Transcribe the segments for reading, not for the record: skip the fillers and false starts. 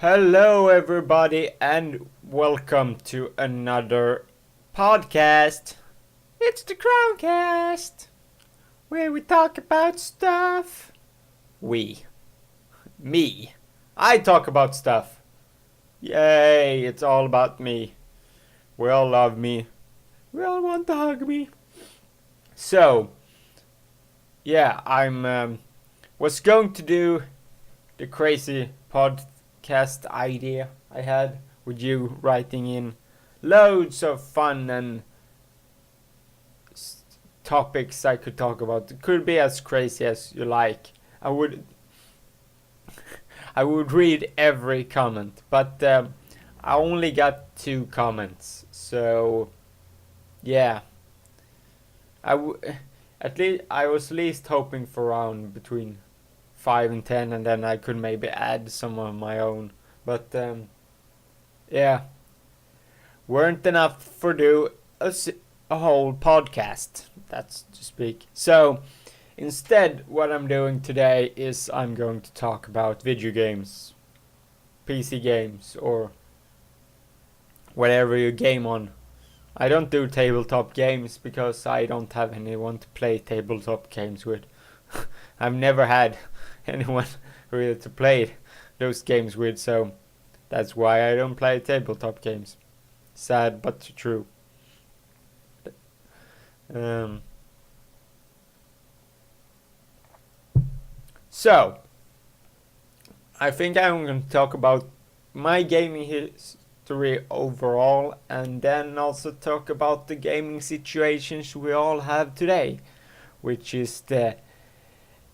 Hello, everybody, and welcome to another podcast. It's the Crowncast, where we talk about stuff. Me. I talk about stuff. Yay, it's all about me. We all love me. We all want to hug me. So, yeah, was going to do the crazy podcast idea I had with you writing in loads of fun and topics I could talk about. It could be as crazy as you like. I would I would read every comment, but I only got 2 comments. So yeah, at least I was least hoping for around between 5 and 10, and then I could maybe add some of my own. But yeah, weren't enough for do a whole podcast. That's to speak. So instead, what I'm doing today is I'm going to talk about video games, PC games, or whatever you game on. I don't do tabletop games because I don't have anyone to play tabletop games with. I've never had anyone really to play those games with, so that's why I don't play tabletop games. Sad but true. So, I think I'm going to talk about my gaming history overall, and then also talk about the gaming situations we all have today, which is the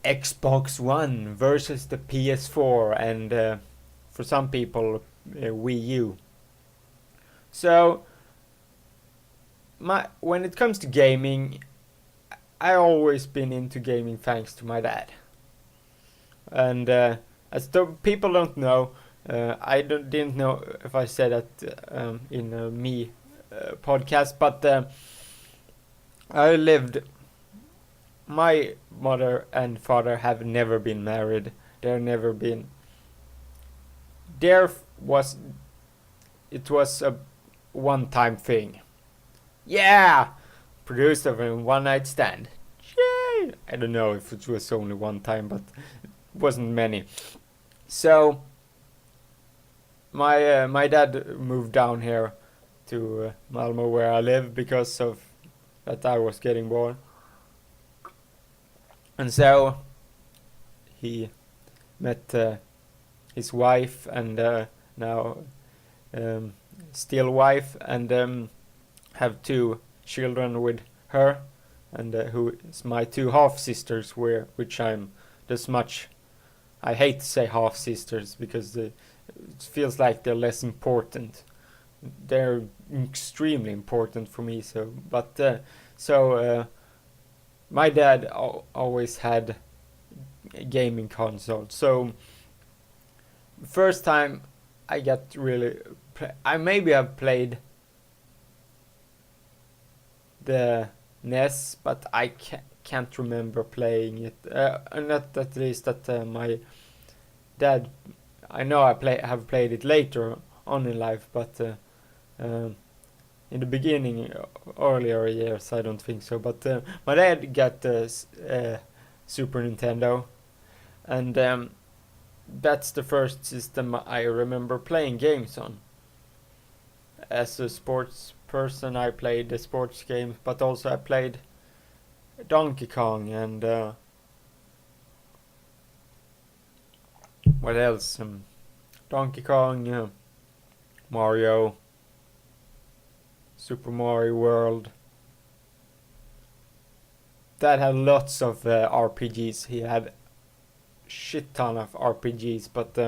Xbox One versus the PS4, and for some people, Wii U. So, when it comes to gaming, I always been into gaming thanks to my dad. And as people don't know, didn't know if I said that in a me podcast, but I lived. My mother and father have never been married. There never been. There was. It was a one-time thing. Yeah, produced of a one-night stand. Yay! I don't know if it was only one time, but it wasn't many. So my dad moved down here to Malmo, where I live, because of that I was getting born, and so he met his wife, and now still wife, and have 2 children with her, and who is my 2 half sisters, which I'm this much. I hate to say half sisters because it feels like they're less important. They're extremely important for me. So my dad always had a gaming console. So first time I got really, I maybe have played the NES, but I can't remember playing it. Not at least that my dad. I know have played it later on in life, but in the beginning, earlier years, I don't think so. But my dad got Super Nintendo, and that's the first system I remember playing games on. As a sports person, I played the sports games, but also I played Donkey Kong and what else? Donkey Kong, Mario, Super Mario World. That had lots of RPGs. He had shit ton of RPGs, but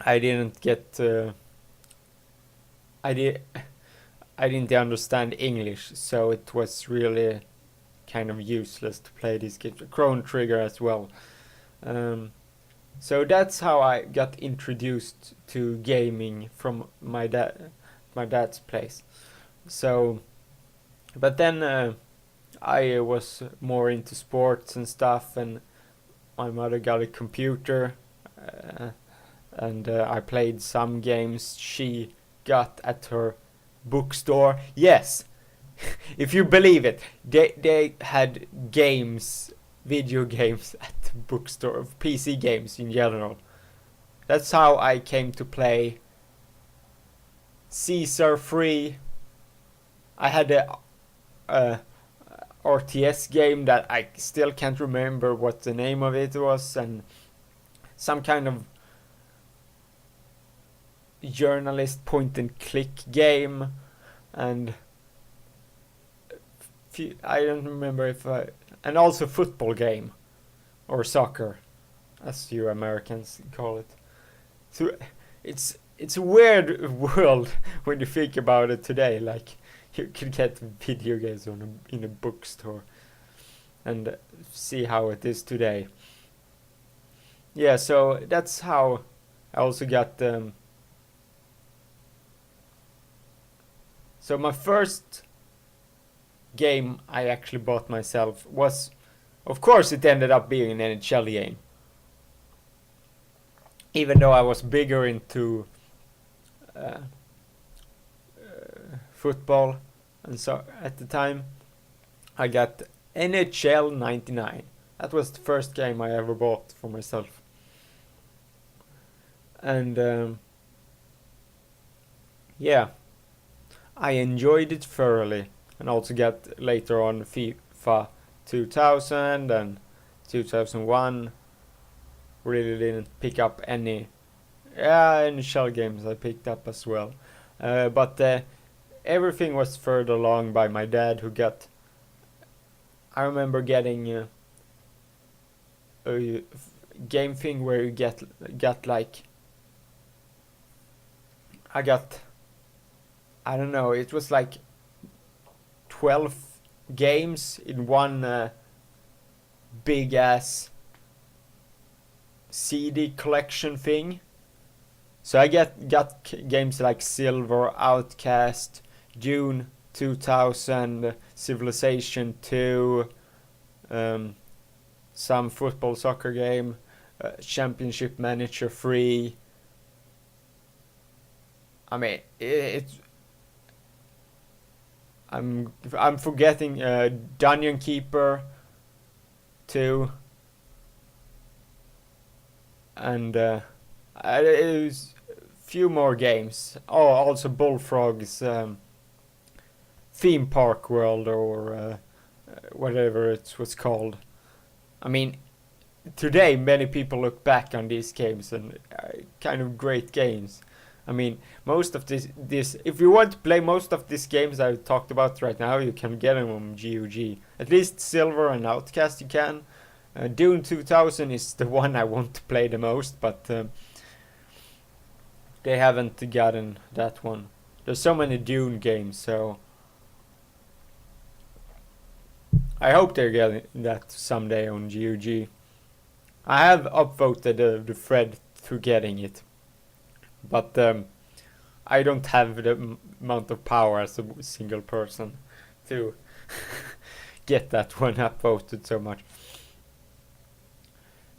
I didn't get. I didn't understand English, so it was really kind of useless to play this game. Chrono Trigger as well. So that's how I got introduced to gaming from my dad's place. So, but then I was more into sports and stuff, and my mother got a computer, and I played some games she got at her bookstore. Yes, if you believe it, they had games, video games at the bookstore, PC games in general. That's how I came to play Caesar 3. I had a RTS game that I still can't remember what the name of it was, and some kind of journalist point and click game, and I don't remember if and also football game or soccer, as you Americans call it. So it's a weird world when you think about it today. Like, you can get video games in a bookstore, and see how it is today. Yeah, so that's how I also got so my first game I actually bought myself was, of course, it ended up being an NHL game. Even though I was bigger into football and so at the time, I got NHL 99. That was the first game I ever bought for myself. And yeah, I enjoyed it thoroughly, and also got later on FIFA 2000 and 2001. Really didn't pick up any NHL games I picked up as well. But everything was further along by my dad, who got... I remember getting a game thing where you got like... I don't know, it was like 12 games in one big ass CD collection thing. So I got games like Silver, Outcast, Dune 2000, Civilization 2, some football soccer game, Championship Manager 3. I mean, I'm forgetting Dungeon Keeper 2, and it was few more games. Oh, also Bullfrog's Theme Park World, or whatever it was called. I mean, today many people look back on these games and kind of great games. I mean, most of this, if you want to play most of these games I talked about right now, you can get them on GOG. At least Silver and Outcast you can. Dune 2000 is the one I want to play the most, but they haven't gotten that one. There's so many Dune games, so I hope they're getting that someday on GOG. I have upvoted the thread to getting it, but I don't have the amount of power as a single person to get that one upvoted so much.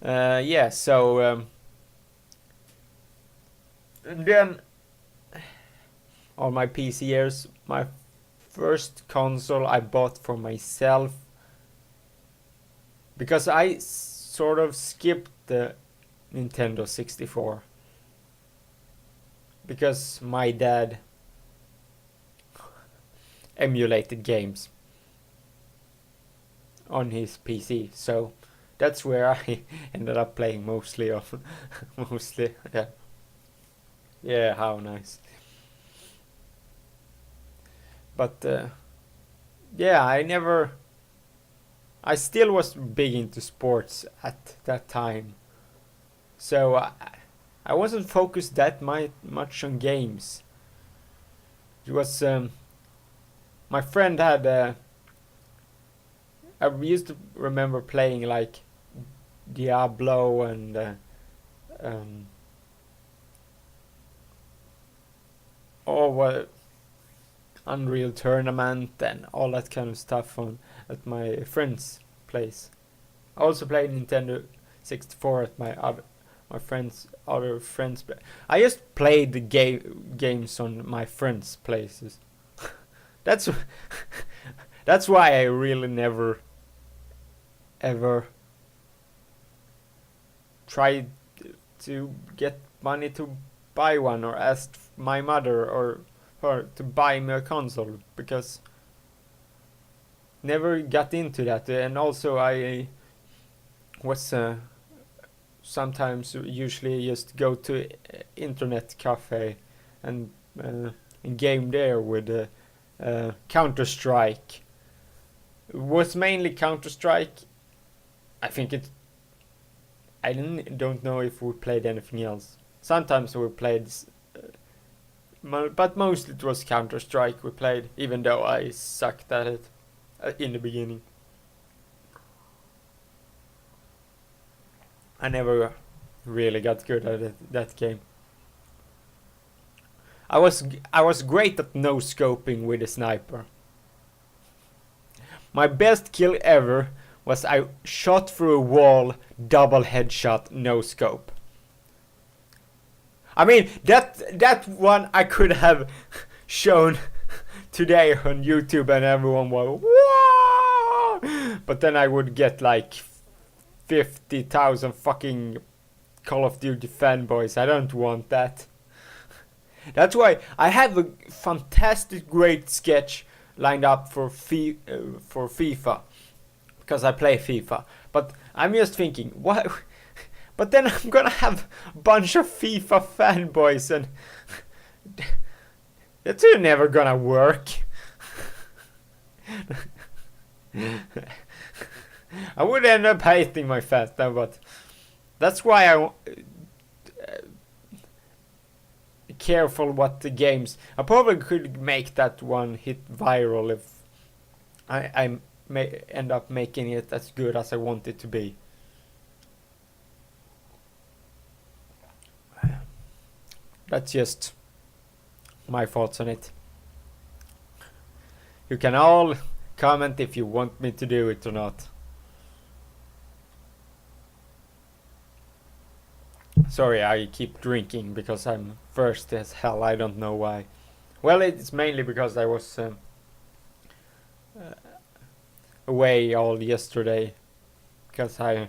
Yeah, so and then on my PC years, my first console I bought for myself, because I sort of skipped the Nintendo 64 because my dad emulated games on his PC, so that's where I ended up playing mostly of mostly, yeah. Yeah, how nice. But yeah, I still was big into sports at that time, so I wasn't focused that much on games. It was my friend had I used to remember playing like Diablo and Unreal Tournament and all that kind of stuff at my friend's place. I also played Nintendo 64 at my my friends, other friends. I just played the games on my friends' places. that's that's why I really never ever tried to get money to buy one or asked my mother or her to buy me a console, because never got into that. And also I was sometimes usually just go to internet cafe and game there with Counter-Strike. It was mainly Counter-Strike. I think it. I don't know if we played anything else. Sometimes we played, but mostly it was Counter-Strike we played, even though I sucked at it in the beginning. I never really got good at that game. I was great at no scoping with a sniper. My best kill ever was I shot through a wall, double headshot, no scope. I mean, that one I could have shown today on YouTube and everyone was, whoa! But then I would get like 50,000 fucking Call of Duty fanboys. I don't want that. That's why I have a fantastic, great sketch lined up for FIFA, because I play FIFA. But I'm just thinking, what? But then I'm gonna have a bunch of FIFA fanboys, and that's never gonna work. I would end up hating my fans now, but that's why I careful what the games. I probably could make that one hit viral if I may end up making it as good as I want it to be. That's just my thoughts on it. You can all comment if you want me to do it or not. Sorry, I keep drinking because I'm thirsty as hell. I don't know why. Well, it's mainly because I was away all yesterday, because I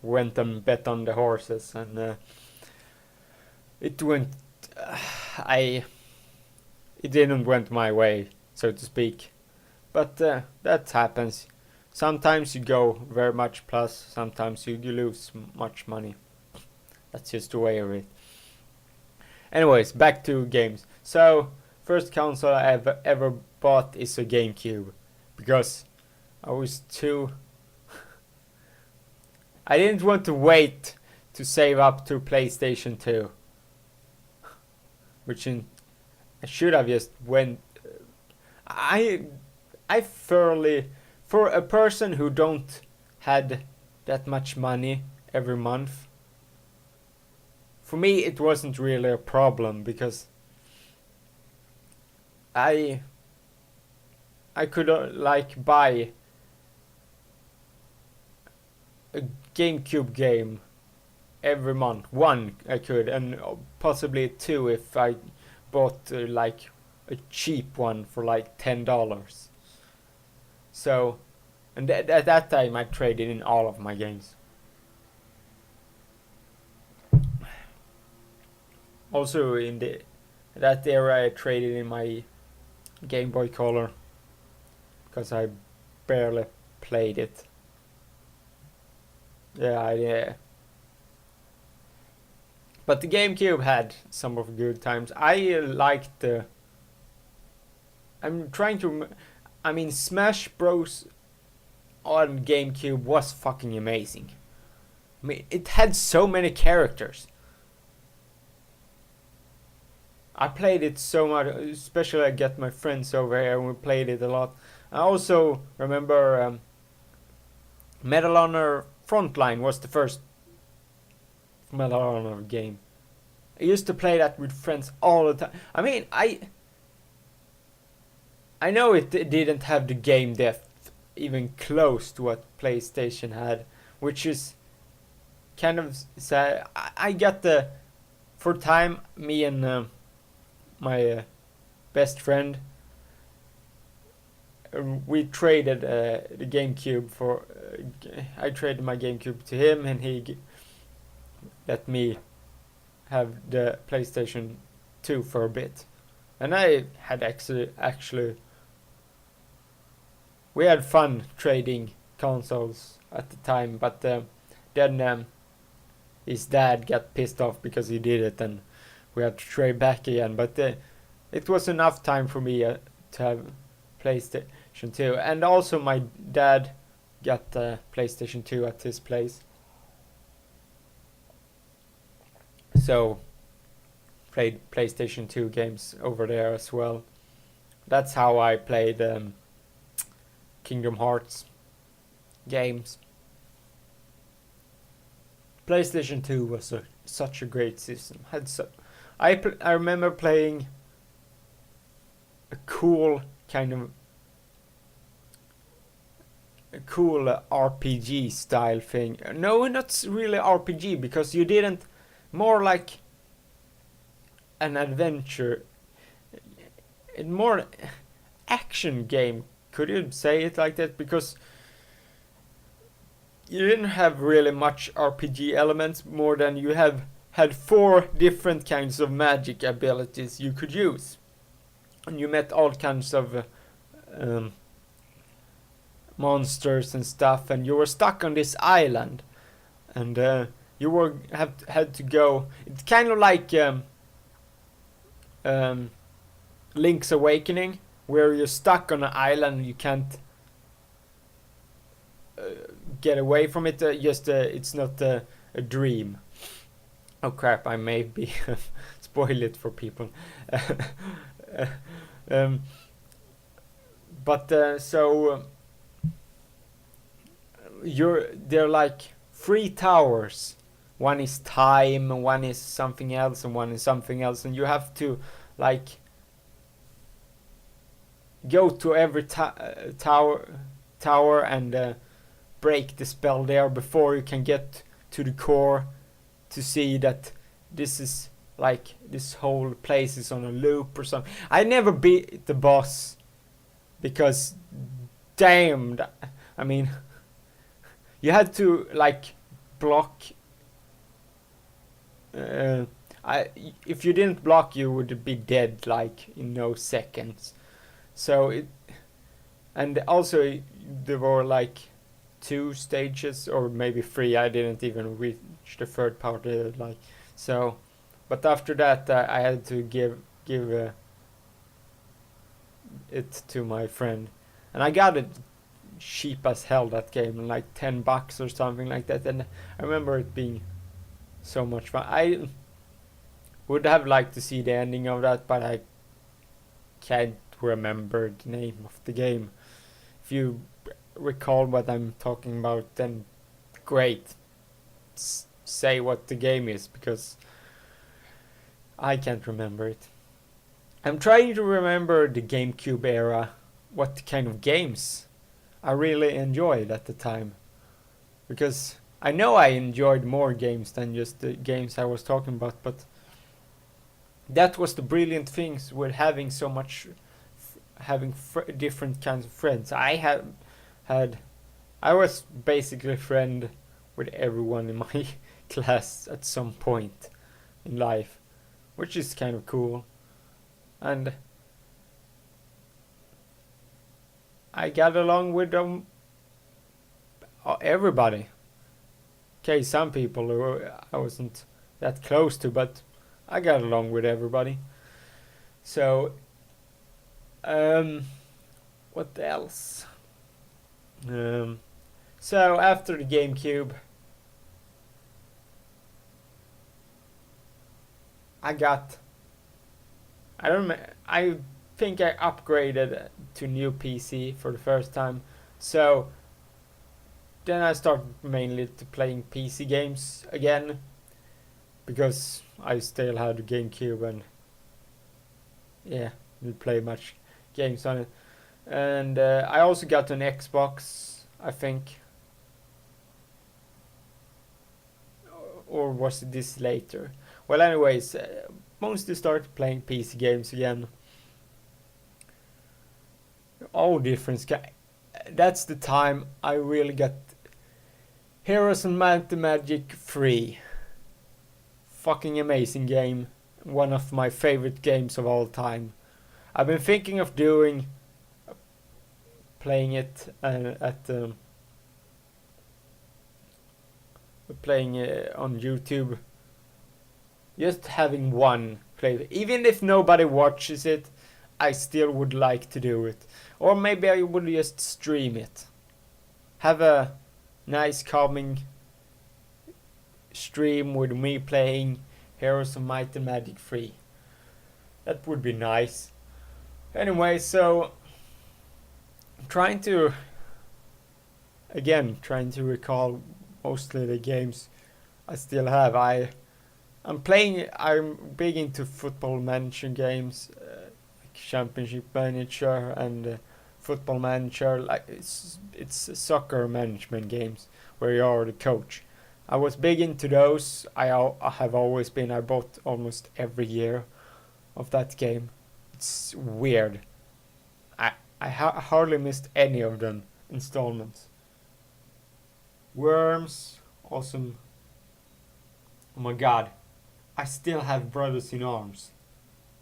went and bet on the horses, and it went. It didn't went my way, so to speak. But that happens. Sometimes you go very much plus. Sometimes you lose much money. That's just the way of it. Anyways, back to games. So, first console I ever bought is a GameCube, because I was too. I didn't want to wait to save up to PlayStation 2, which I should have just went. I thoroughly, for a person who don't had that much money every month. For me, it wasn't really a problem, because I could like buy a GameCube game every month. One I could, and possibly two if I bought like a cheap one for like $10. So, and at that time I traded in all of my games. Also in that era I traded in my Game Boy Color, because I barely played it. Yeah. But the GameCube had some of good times. I liked the. I'm trying to. I mean, Smash Bros. On GameCube was fucking amazing. I mean, it had so many characters. I played it so much, especially I get my friends over here and we played it a lot. I also remember Medal of Honor Frontline was the first Medal of Honor game. I used to play that with friends all the time. I mean, I know it didn't have the game depth even close to what PlayStation had, which is kind of sad. I got the for time me and my best friend. We traded the GameCube for. I traded my GameCube to him, and he let me have the PlayStation 2 for a bit. And I had actually we had fun trading consoles at the time, but then his dad got pissed off because he did it, and we had to trade back again. But it was enough time for me to have PlayStation 2, and also my dad got PlayStation 2 at his place, so played PlayStation 2 games over there as well. That's how I played Kingdom Hearts games. PlayStation 2 was such a great system. I remember playing a cool RPG style thing. No, not really RPG, because you didn't. More like an adventure, more action game. Could you say it like that? Because you didn't have really much RPG elements, more than you had 4 different kinds of magic abilities you could use, and you met all kinds of monsters and stuff, and you were stuck on this island, and you had to go. It's kind of like Link's Awakening, where you're stuck on an island and you can't get away from it. It's not a dream. Oh crap! I may be spoil it for people. So they're like 3 towers. One is time, one is something else, and one is something else, and you have to like go to every tower and break the spell there before you can get to the core to see that this whole place is on a loop or something. I never beat the boss because damn, I mean, you had to like block. If you didn't block, you would be dead like in no seconds. So and also there were like 2 stages or maybe 3. I didn't even reach the 3rd part so. But after that, I had to give it to my friend, and I got it cheap as hell, that game, like $10 or something like that. And I remember it being so much fun. I would have liked to see the ending of that, but I can't remember the name of the game. If you recall what I'm talking about, then great. Say what the game is, because I can't remember it. I'm trying to remember the GameCube era, what kind of games I really enjoyed at the time, because I know I enjoyed more games than just the games I was talking about, but that was the brilliant things with having so much, having different kinds of friends. I was basically a friend with everyone in my class at some point in life, which is kind of cool. And I got along with everybody. Okay, some people who I wasn't that close to, but I got along with everybody. So, what else? So after the GameCube, I think I upgraded to new PC for the first time. So then I started mainly to playing PC games again, because I still had the GameCube and didn't play much games on it. And I also got an Xbox, I think. or was this later? Well, anyways, mostly started playing PC games again. All different. That's the time I really got Heroes of Might and Magic 3. Fucking amazing game. One of my favorite games of all time. I've been thinking of playing it playing on YouTube. Just having one play. Even if nobody watches it, I still would like to do it. Or maybe I would just stream it. Have a nice calming stream with me playing Heroes of Might and Magic 3. That would be nice. Anyway, so trying to recall mostly the games I still have. I'm big into Football Manager games, like Championship Manager and Football Manager. Like it's soccer management games where you are the coach. I was big into those. I have always been. I bought almost every year of that game. It's weird. I hardly missed any of them installments. Worms, awesome. Oh my god, I still have Brothers in Arms.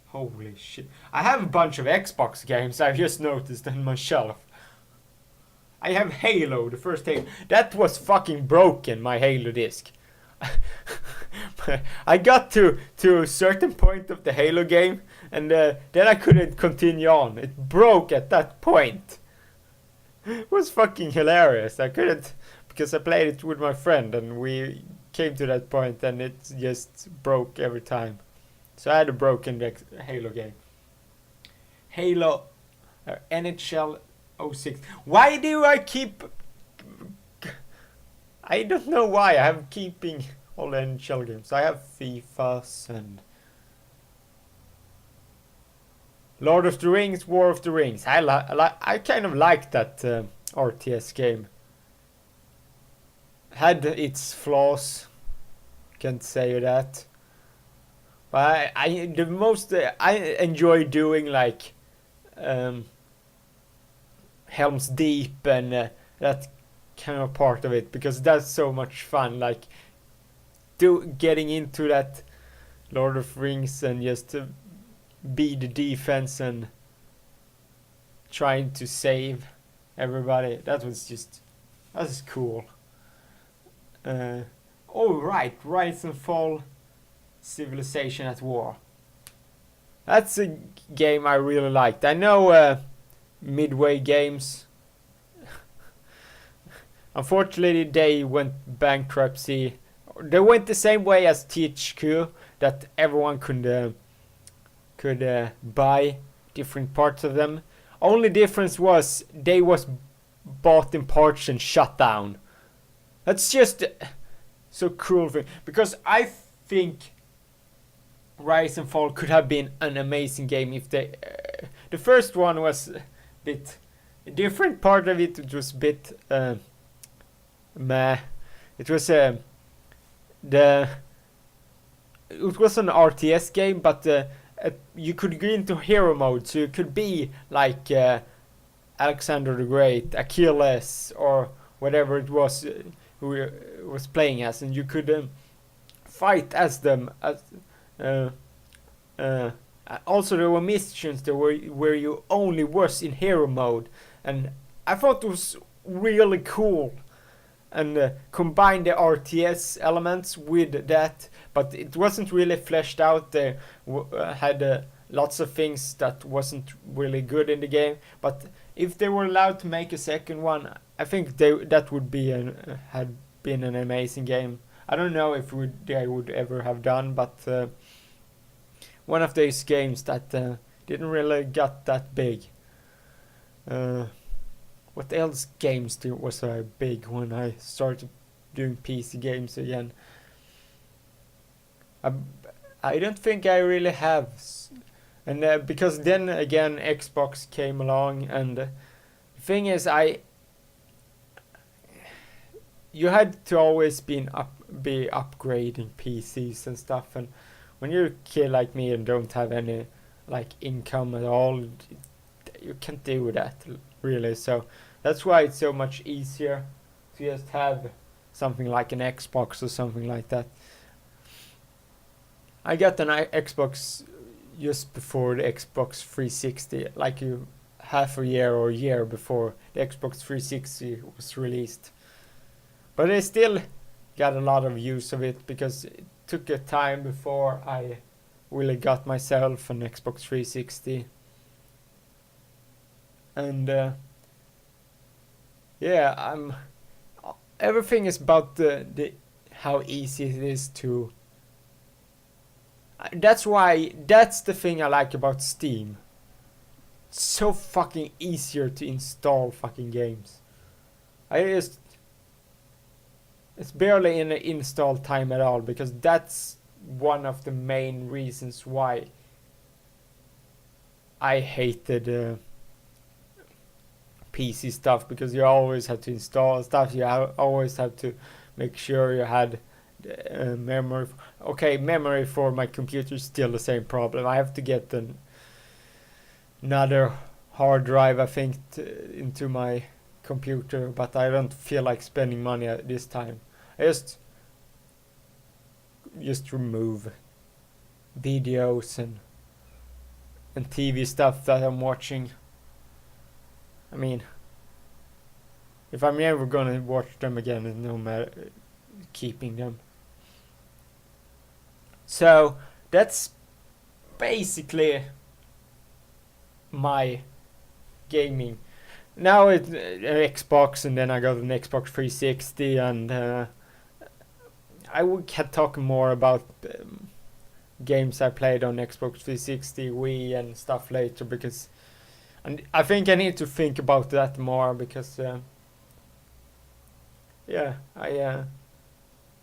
Holy shit. I have a bunch of Xbox games, I've just noticed on my shelf. I have Halo, the first Halo. That was fucking broken, my Halo disc. I got to a certain point of the Halo game, and then I couldn't continue on. It broke at that point. It was fucking hilarious. I couldn't, because I played it with my friend, and we came to that point, and it just broke every time. So I had a broken Halo game. Halo NHL 06. Why do I keep... I don't know why. I have keeping all the NHL games. I have FIFAs and Lord of the Rings, War of the Rings. I kind of like that RTS game. Had its flaws, can't say that. But I enjoy doing like Helm's Deep and that kind of part of it, because that's so much fun. Like getting into that Lord of Rings and just be the defense and trying to save everybody. That was cool. Oh right, Rise and Fall, Civilization at War. That's a game I really liked. I know Midway Games. Unfortunately, they went bankruptcy. They went the same way as THQ, that everyone could buy different parts of them. Only difference was they was bought in parts and shut down. That's just so cruel thing, because I think Rise and Fall could have been an amazing game if they. The first one was a bit different. Part of it was a bit meh. It was it was an RTS game, but you could go into hero mode, so you could be like Alexander the Great, Achilles, or whatever it was who was playing as, and you could fight as them. Also, there were missions where you only was in hero mode, and I thought it was really cool. And combine the RTS elements with that, but it wasn't really fleshed out. They had lots of things that wasn't really good in the game. But if they were allowed to make a second one, I think that would be had been an amazing game. I don't know if they would ever have done, but one of those games that didn't really got that big. What else games was a big when I started doing PC games again? I don't think I really have, and because then again Xbox came along, and the thing is you had to always been be upgrading PCs and stuff. And when you're a kid like me and don't have any like income at all, you can't do that really. So that's why it's so much easier to just have something like an Xbox or something like that. I got an Xbox just before the Xbox 360, like half a year or a year before the Xbox 360 was released. But I still got a lot of use of it because it took a time before I really got myself an Xbox 360. And yeah, everything is about the how easy it is to. That's the thing I like about Steam. It's so fucking easier to install fucking games. It's barely in the install time at all, because that's one of the main reasons why I hated PC stuff, because you always have to install stuff. You always have to make sure you had memory. Okay, memory for my computer is still the same problem. I have to get another hard drive, I think, into my computer, but I don't feel like spending money at this time. I just remove videos and TV stuff that I'm watching. I mean, if I'm never gonna watch them again, it's no matter keeping them. So that's basically my gaming. Now it's Xbox, and then I got an Xbox 360, and I can talk more about games I played on Xbox 360, Wii, and stuff later, because and I think I need to think about that more, because I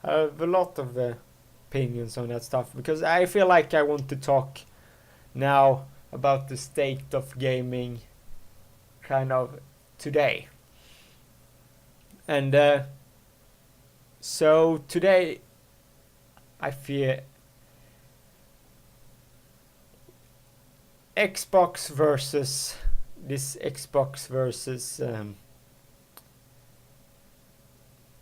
have a lot of opinions on that stuff, because I feel like I want to talk now about the state of gaming kind of today. And so today I feel Xbox versus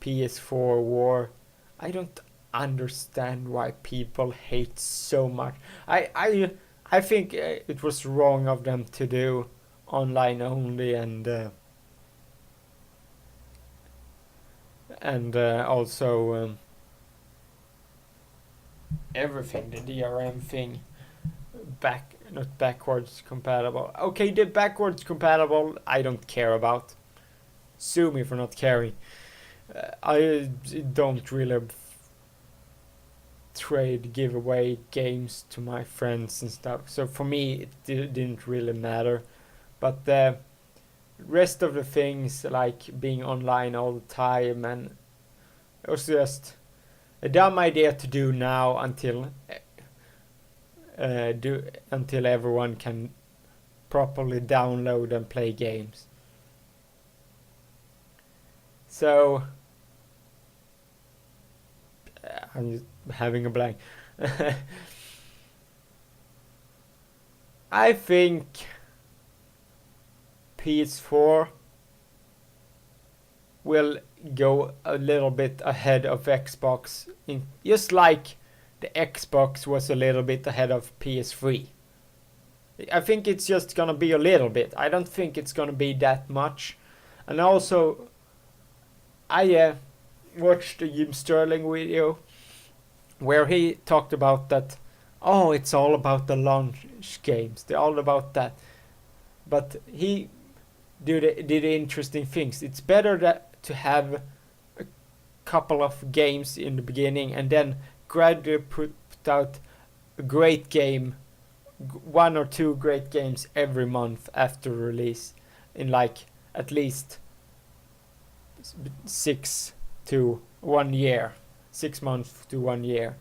PS4 war. I don't understand why people hate so much. I think it was wrong of them to do online only, and also everything, the DRM thing, not backwards compatible. Okay, the backwards compatible I don't care about. Sue me for not caring. I don't really give away games to my friends and stuff, so for me it didn't really matter. But the rest of the things, like being online all the time, and it was just a dumb idea to do now until everyone can properly download and play games. So I'm just having a blank. I think PS4 will go a little bit ahead of Xbox, just like the Xbox was a little bit ahead of PS3. I think it's just gonna be a little bit. I don't think it's gonna be that much. And also, I watched the Jim Sterling video where he talked about that. Oh, it's all about the launch games. They're all about that. But he did interesting things. It's better to have a couple of games in the beginning and then gradually put out a great game, one or two great games every month after release, in like at least 6 to 1 year, 6 months to 1 year.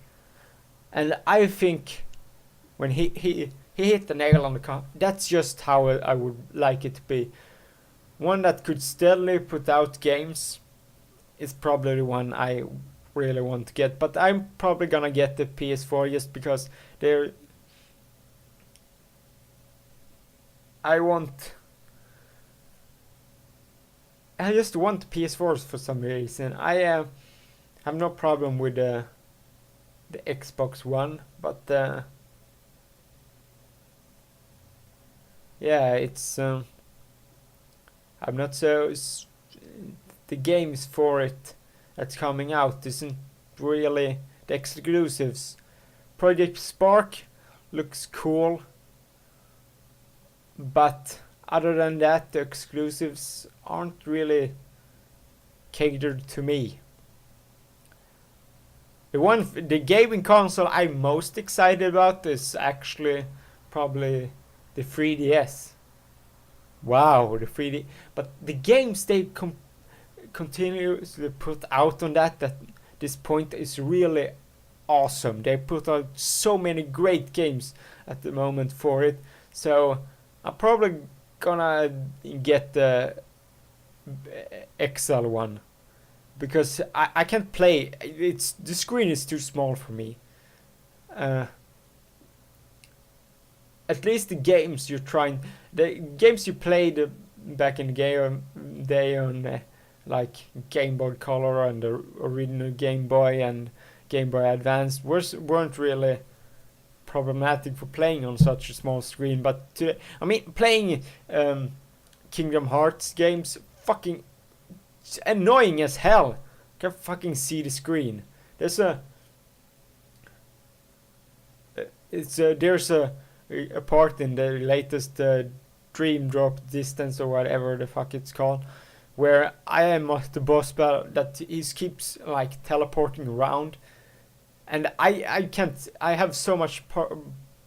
And I think when he hit the nail on the head, that's just how I would like it to be. One that could steadily put out games is probably the one I really want to get, but I'm probably gonna get the PS4 just because they're. I want. I just want PS4s for some reason. I have no problem with the Xbox One, but yeah, it's I'm not so. The games for it that's coming out isn't really the exclusives. Project Spark looks cool, but other than that, the exclusives aren't really catered to me. The gaming console I'm most excited about is actually probably the 3DS. Wow, the 3D. But the games they continuously put out on that at this point is really awesome. They put out so many great games at the moment for it. So I'm probably gonna get the XL one because I can't play. It's the screen is too small for me. Uh, at least the games you played back in the day on like Game Boy Color and the original Game Boy and Game Boy Advance weren't really problematic for playing on such a small screen. But I mean, playing Kingdom Hearts games, fucking annoying as hell. Can't fucking see the screen. There's a part in the latest Dream Drop Distance or whatever the fuck it's called, where I am at the boss battle that he keeps like teleporting around, and I can't. I have so much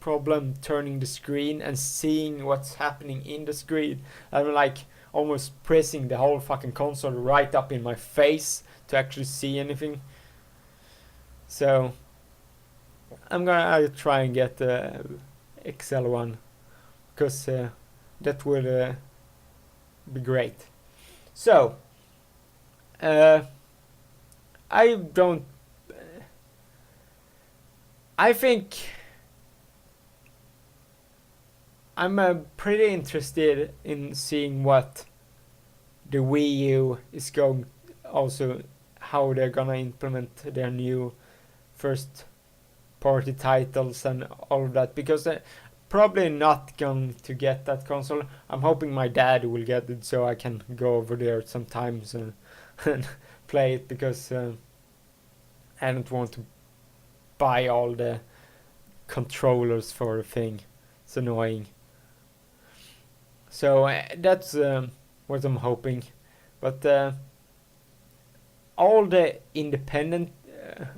problem turning the screen and seeing what's happening in the screen. I'm like almost pressing the whole fucking console right up in my face to actually see anything. So I'm gonna try and get the XL one because that would be great. So I don't. I think I'm pretty interested in seeing what the Wii U is going. Also, how they're gonna implement their new first party titles and all of that, because probably not going to get that console. I'm hoping my dad will get it so I can go over there sometimes and play it, because I don't want to buy all the controllers for the thing. It's annoying. So that's what I'm hoping. But all the independent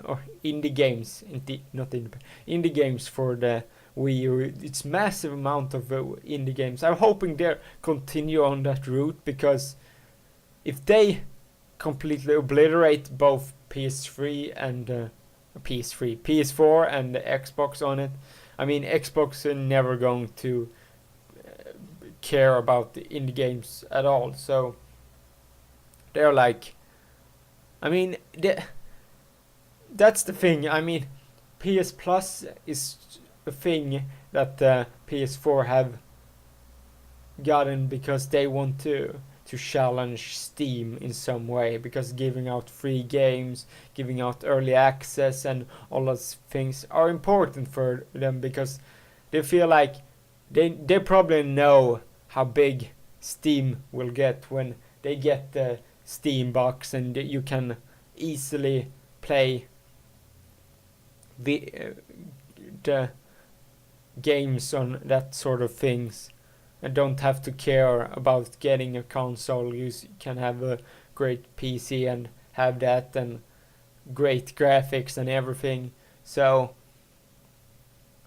or indie games, indie games for the Wii U, it's massive amount of indie games. I'm hoping they continue on that route, because if they completely obliterate both PS3 and PS4 and the Xbox on it, I mean, Xbox are never going to care about the indie games at all. So they're like, I mean, that's the thing. I mean, PS Plus is a thing that PS4 have gotten because they want to challenge Steam in some way, because giving out free games, giving out early access and all those things are important for them, because they feel like they probably know how big Steam will get when they get the Steam box, and you can easily play the games on that sort of things, and don't have to care about getting a console. You can have a great PC and have that, and great graphics and everything. So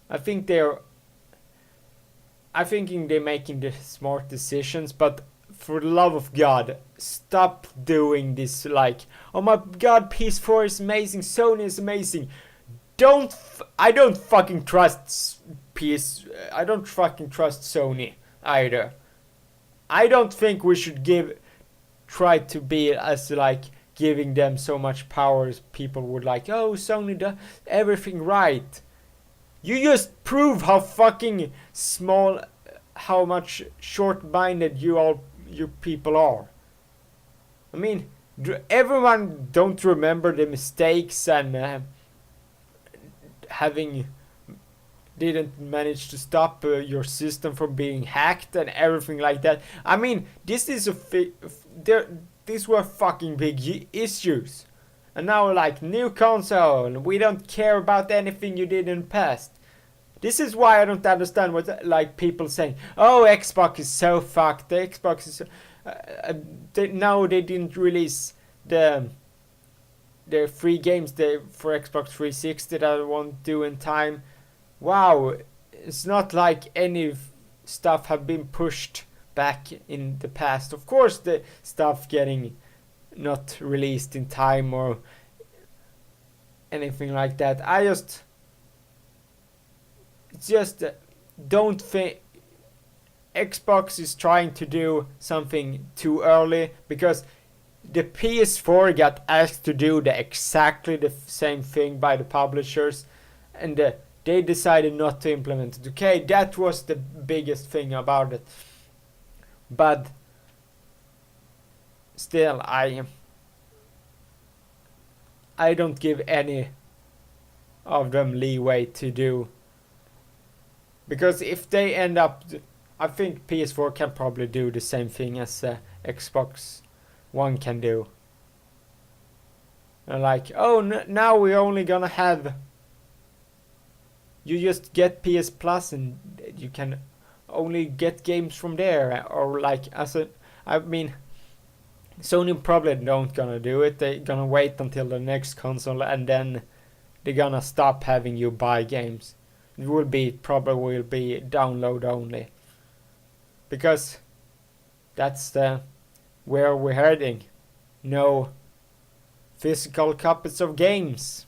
I think they're making the smart decisions, but for the love of God, stop doing this. Like, oh my God, PS4 is amazing, Sony is amazing. I don't fucking trust I don't fucking trust Sony either. I don't think we should try to be as like giving them so much powers, people would like, oh, Sony does everything right. You just prove how fucking small, how much short-minded you people are. I mean, everyone don't remember the mistakes and didn't manage to stop your system from being hacked and everything like that. I mean, this is these were fucking big issues. And now, like, new console, we don't care about anything you did in the past. This is why I don't understand what, like, people saying, oh, Xbox is so fucked, the Xbox is... now they didn't release the free games for Xbox 360 that I won't do in time. Wow, it's not like any stuff have been pushed back in the past. Of course, the stuff getting not released in time or anything like that. Don't think Xbox is trying to do something too early, because the PS4 got asked to do exactly the same thing by the publishers, and they decided not to implement it. Okay, that was the biggest thing about it. But still, I don't give any of them leeway to do. Because if they end up... I think PS4 can probably do the same thing as Xbox One can do. Like, oh, now we're only gonna have... You just get PS Plus and you can only get games from there. Or like, I mean, Sony probably don't gonna do it. They're gonna wait until the next console and then they're gonna stop having you buy games. It probably will be download only. Because that's where we're heading. No physical copies of games.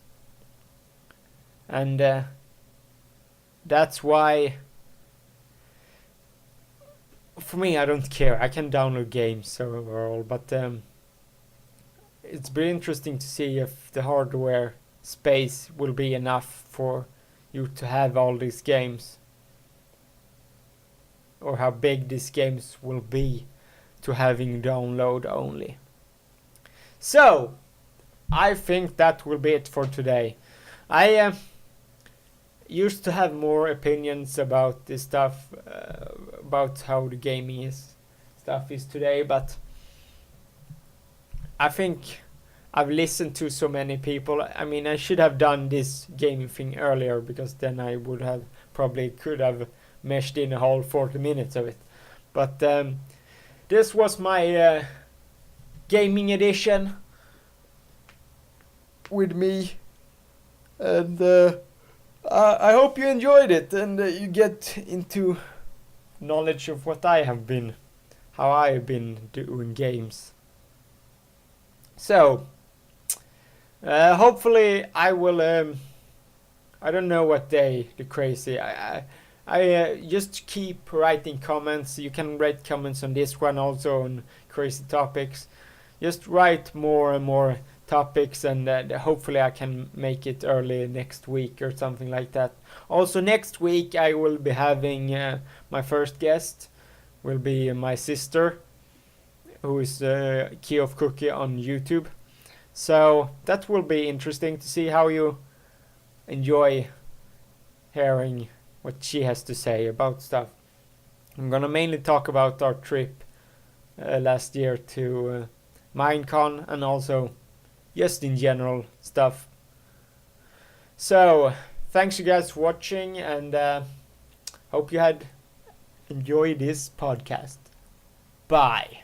And that's why, for me, I don't care. I can download games overall, but it's been interesting to see if the hardware space will be enough for you to have all these games, or how big these games will be to having download only. So, I think that will be it for today. I used to have more opinions about this stuff, about how the gaming stuff is today, but I think I've listened to so many people. I mean, I should have done this gaming thing earlier, because then I would have could have meshed in a whole 40 minutes of it. But this was my gaming edition with me, and I hope you enjoyed it and you get into knowledge of how I have been doing games. So hopefully I will I don't know what day the crazy I just keep writing comments. You can write comments on this one, also on crazy topics. Just write more and more topics, and hopefully I can make it early next week or something like that. Also next week I will be having my first guest will be my sister, who is Key of Cookie on YouTube. So that will be interesting to see how you enjoy hearing what she has to say about stuff. I'm gonna mainly talk about our trip last year to Minecon, and also just in general stuff. So thanks you guys for watching, and hope you had enjoyed this podcast. Bye.